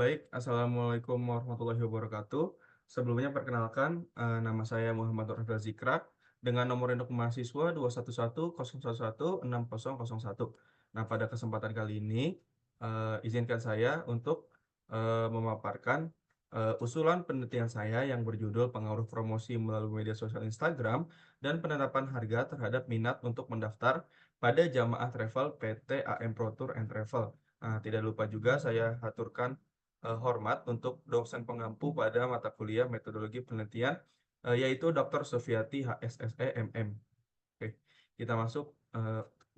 Baik, Assalamualaikum warahmatullahi wabarakatuh. Sebelumnya perkenalkan, nama saya Muhammad Nurhafidz Zikra dengan nomor induk mahasiswa 21101116001. Nah, pada kesempatan kali ini, izinkan saya untuk, memaparkan, usulan penelitian saya yang berjudul Pengaruh Promosi Melalui Media Sosial Instagram dan Penetapan Harga Terhadap Minat untuk Mendaftar pada Jamaah Travel PT AM Pro Tour and Travel. Nah, tidak lupa juga saya haturkan hormat untuk dosen pengampu pada mata kuliah metodologi penelitian, yaitu Dr. Sufiati HSSE MM. Oke, kita masuk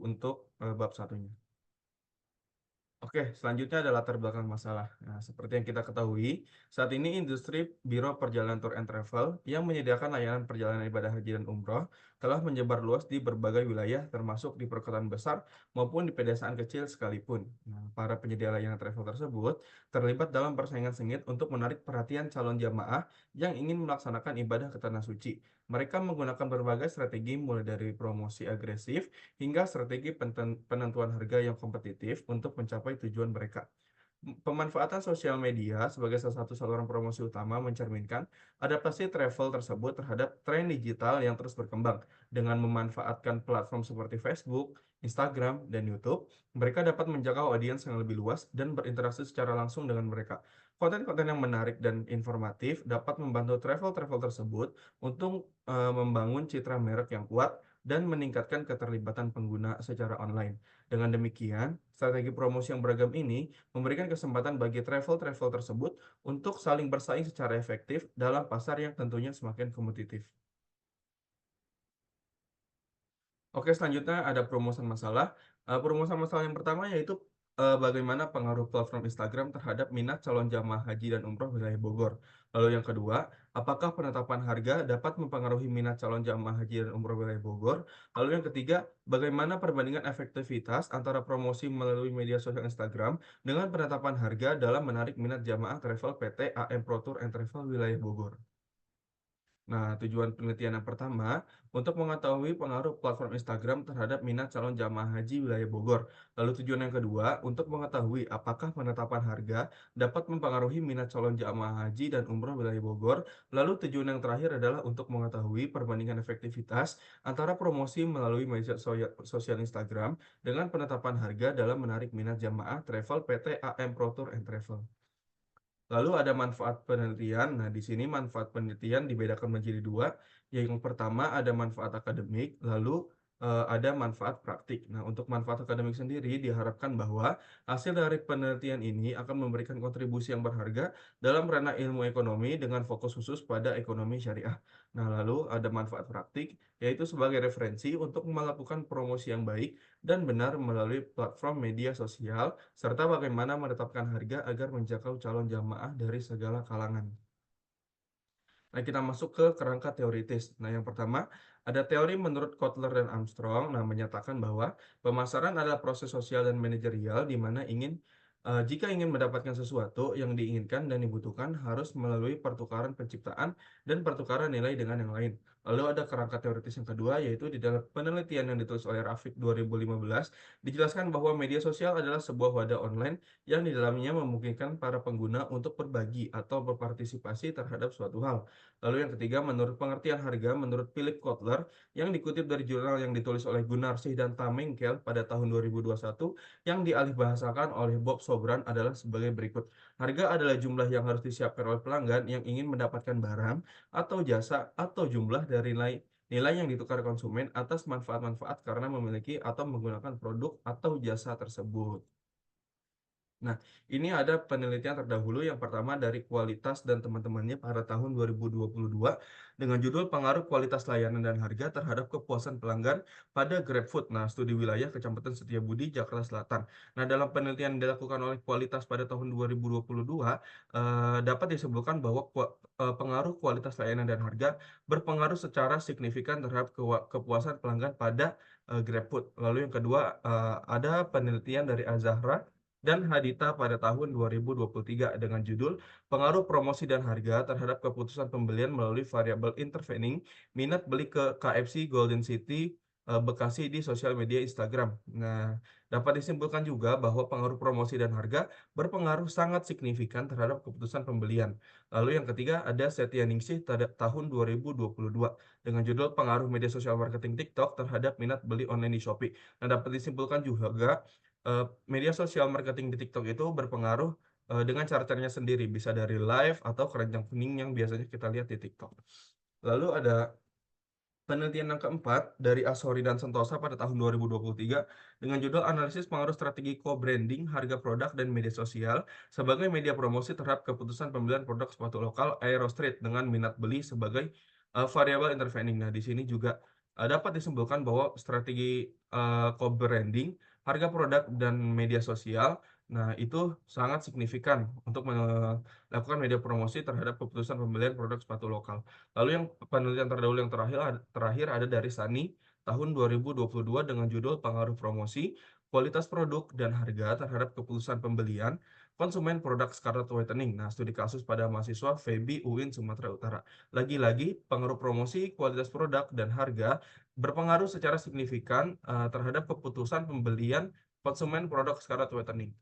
untuk bab satunya. Oke, selanjutnya adalah latar belakang masalah. Nah, seperti yang kita ketahui, saat ini industri Biro Perjalanan Tour and Travel yang menyediakan layanan perjalanan ibadah haji dan umroh telah menyebar luas di berbagai wilayah, termasuk di perkotaan besar maupun di pedesaan kecil sekalipun. Nah, para penyedia layanan travel tersebut terlibat dalam persaingan sengit untuk menarik perhatian calon jamaah yang ingin melaksanakan ibadah ke Tanah Suci. Mereka menggunakan berbagai strategi mulai dari promosi agresif hingga strategi penentuan harga yang kompetitif untuk mencapai tujuan mereka. Pemanfaatan sosial media sebagai salah satu saluran promosi utama mencerminkan adaptasi travel tersebut terhadap tren digital yang terus berkembang. Dengan memanfaatkan platform seperti Facebook, Instagram, dan YouTube, mereka dapat menjangkau audiens yang lebih luas dan berinteraksi secara langsung dengan mereka. Konten-konten yang menarik dan informatif dapat membantu travel-travel tersebut untuk membangun citra merek yang kuat dan meningkatkan keterlibatan pengguna secara online. Dengan demikian, strategi promosi yang beragam ini memberikan kesempatan bagi travel-travel tersebut untuk saling bersaing secara efektif dalam pasar yang tentunya semakin kompetitif. Oke, selanjutnya ada perumusan masalah. Perumusan masalah yang pertama yaitu bagaimana pengaruh platform Instagram terhadap minat calon jamaah haji dan umroh wilayah Bogor. Lalu yang kedua, apakah penetapan harga dapat mempengaruhi minat calon jamaah haji dan umroh wilayah Bogor? Lalu yang ketiga, bagaimana perbandingan efektivitas antara promosi melalui media sosial Instagram dengan penetapan harga dalam menarik minat jamaah travel PT AM Pro Tour and Travel wilayah Bogor? Nah, tujuan penelitian yang pertama untuk mengetahui pengaruh platform Instagram terhadap minat calon jamaah haji wilayah Bogor. Lalu tujuan yang kedua untuk mengetahui apakah penetapan harga dapat mempengaruhi minat calon jamaah haji dan umroh wilayah Bogor. Lalu tujuan yang terakhir adalah untuk mengetahui perbandingan efektivitas antara promosi melalui media sosial Instagram dengan penetapan harga dalam menarik minat jamaah travel PT AM Pro Tour and Travel. Lalu ada manfaat penelitian. Nah, di sini manfaat penelitian dibedakan menjadi dua. Yang pertama ada manfaat akademik, lalu ada manfaat praktik. Nah, untuk manfaat akademik sendiri diharapkan bahwa hasil dari penelitian ini akan memberikan kontribusi yang berharga dalam ranah ilmu ekonomi dengan fokus khusus pada ekonomi syariah. Nah, lalu ada manfaat praktik, yaitu sebagai referensi untuk melakukan promosi yang baik dan benar melalui platform media sosial serta bagaimana menetapkan harga agar menjangkau calon jamaah dari segala kalangan. Nah, kita masuk ke kerangka teoritis. Nah, yang pertama, ada teori menurut Kotler dan Armstrong, nah menyatakan bahwa pemasaran adalah proses sosial dan manajerial di mana jika ingin mendapatkan sesuatu yang diinginkan dan dibutuhkan harus melalui pertukaran penciptaan dan pertukaran nilai dengan yang lain. Lalu ada kerangka teoritis yang kedua, yaitu di dalam penelitian yang ditulis oleh Rafiq 2015, dijelaskan bahwa media sosial adalah sebuah wadah online yang di dalamnya memungkinkan para pengguna untuk berbagi atau berpartisipasi terhadap suatu hal. Lalu yang ketiga, menurut pengertian harga, menurut Philip Kotler, yang dikutip dari jurnal yang ditulis oleh Gunnarsih dan Tamengkel pada tahun 2021, yang dialihbahasakan oleh Bob Sobran adalah sebagai berikut. Harga adalah jumlah yang harus disiapkan oleh pelanggan yang ingin mendapatkan barang atau jasa atau jumlah dari nilai yang ditukar konsumen atas manfaat-manfaat karena memiliki atau menggunakan produk atau jasa tersebut. Nah, ini ada penelitian terdahulu yang pertama dari Kualitas dan teman-temannya pada tahun 2022 dengan judul Pengaruh Kualitas Layanan dan Harga Terhadap Kepuasan Pelanggan pada GrabFood. Nah, studi wilayah Kecamatan Setiabudi, Jakarta Selatan. Nah, dalam penelitian yang dilakukan oleh Kualitas pada tahun 2022 dapat disebutkan bahwa pengaruh kualitas layanan dan harga berpengaruh secara signifikan terhadap kepuasan pelanggan pada GrabFood. Lalu yang kedua ada penelitian dari Azahra dan Hadita pada tahun 2023 dengan judul Pengaruh Promosi dan Harga Terhadap Keputusan Pembelian Melalui Variabel Intervening Minat Beli ke KFC Golden City Bekasi di sosial media Instagram. Nah, dapat disimpulkan juga bahwa pengaruh promosi dan harga berpengaruh sangat signifikan terhadap keputusan pembelian. Lalu yang ketiga ada Setia Ningsih pada tahun 2022 dengan judul Pengaruh Media Sosial Marketing TikTok terhadap minat beli online di Shopee. Nah, dapat disimpulkan juga media sosial marketing di TikTok itu berpengaruh dengan cara-caranya sendiri, bisa dari live atau keranjang kuning yang biasanya kita lihat di TikTok. Lalu ada penelitian yang keempat dari Ashori dan Sentosa pada tahun 2023 dengan judul Analisis Pengaruh Strategi Co-branding, Harga Produk, dan Media Sosial sebagai media promosi terhadap keputusan pembelian produk sepatu lokal Aero Street dengan minat beli sebagai variabel intervening. Nah, di sini juga dapat disimpulkan bahwa strategi co-branding, harga produk, dan media sosial, nah itu sangat signifikan untuk melakukan media promosi terhadap keputusan pembelian produk sepatu lokal. Lalu yang penelitian terdahulu yang terakhir ada dari Sani tahun 2022 dengan judul Pengaruh Promosi, Kualitas Produk, dan Harga terhadap Keputusan Pembelian Konsumen Produk Scarlet Whitening. Nah, studi kasus pada mahasiswa FEBI UIN Sumatera Utara. Lagi-lagi, pengaruh promosi, kualitas produk, dan harga berpengaruh secara signifikan terhadap keputusan pembelian konsumen produk Scarlet Whitening.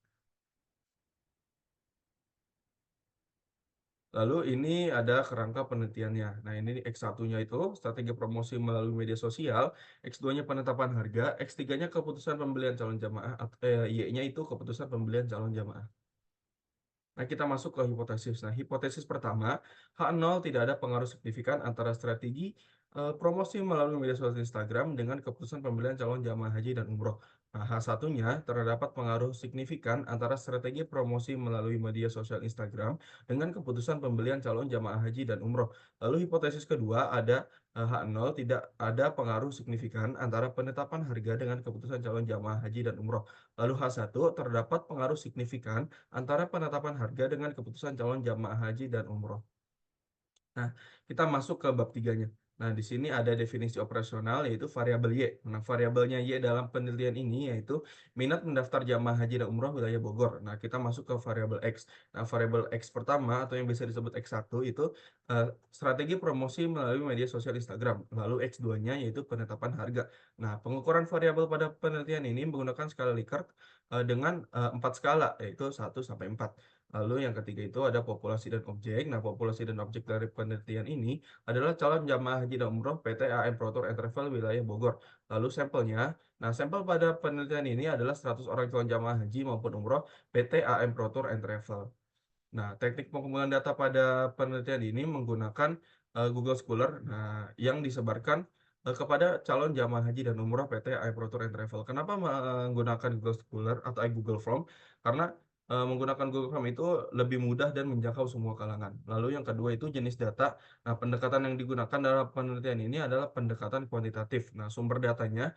Lalu ini ada kerangka penelitiannya. Nah, ini X1-nya itu strategi promosi melalui media sosial, X2-nya penetapan harga, X3-nya keputusan pembelian calon jamaah, Y-nya itu keputusan pembelian calon jamaah. Nah, kita masuk ke hipotesis. Nah, hipotesis pertama, H0 tidak ada pengaruh signifikan antara strategi promosi melalui media sosial Instagram dengan keputusan pembelian calon jamaah haji dan umroh. Nah, H1-nya terdapat pengaruh signifikan antara strategi promosi melalui media sosial Instagram dengan keputusan pembelian calon jamaah haji dan umroh. Lalu hipotesis kedua ada H0 tidak ada pengaruh signifikan antara penetapan harga dengan keputusan calon jamaah haji dan umroh. Lalu H1 terdapat pengaruh signifikan antara penetapan harga dengan keputusan calon jamaah haji dan umroh. Nah, kita masuk ke bab tiganya. Nah, di sini ada definisi operasional yaitu variabel Y. Nah, variabelnya Y dalam penelitian ini yaitu minat mendaftar jamaah haji dan umroh wilayah Bogor. Nah, kita masuk ke variabel X. Nah, variabel X pertama atau yang bisa disebut X1 itu strategi promosi melalui media sosial Instagram. Lalu X2-nya yaitu penetapan harga. Nah, pengukuran variabel pada penelitian ini menggunakan skala Likert dengan 4 skala yaitu 1 sampai 4. Lalu yang ketiga itu ada populasi dan objek. Nah, populasi dan objek dari penelitian ini adalah calon jamaah haji dan umroh PT AM Pro Tour and Travel wilayah Bogor. Lalu sampelnya, nah sampel pada penelitian ini adalah 100 orang calon jamaah haji maupun umroh PT AM Pro Tour and Travel. Nah, teknik pengumpulan data pada penelitian ini menggunakan Google Scholar, nah, yang disebarkan kepada calon jamaah haji dan umroh PT iPro Tour and Travel. Kenapa menggunakan Google Scholar atau Google Form? Karena menggunakan Google Form itu lebih mudah dan menjangkau semua kalangan. Lalu yang kedua itu jenis data. Nah, pendekatan yang digunakan dalam penelitian ini adalah pendekatan kuantitatif. Nah, sumber datanya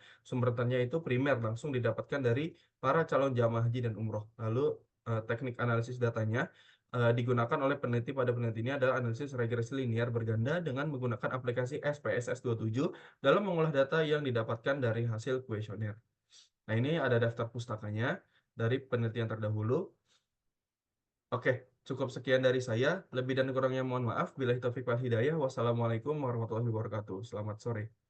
itu primer langsung didapatkan dari para calon jamaah haji dan umroh. Lalu teknik analisis datanya digunakan oleh peneliti pada peneliti ini adalah analisis regresi linear berganda dengan menggunakan aplikasi SPSS27 dalam mengolah data yang didapatkan dari hasil kuesioner. Nah, ini ada daftar pustakanya dari penelitian terdahulu. Oke, cukup sekian dari saya. Lebih dan kurangnya mohon maaf. Billahi taufiq wal hidayah. Wassalamualaikum warahmatullahi wabarakatuh. Selamat sore.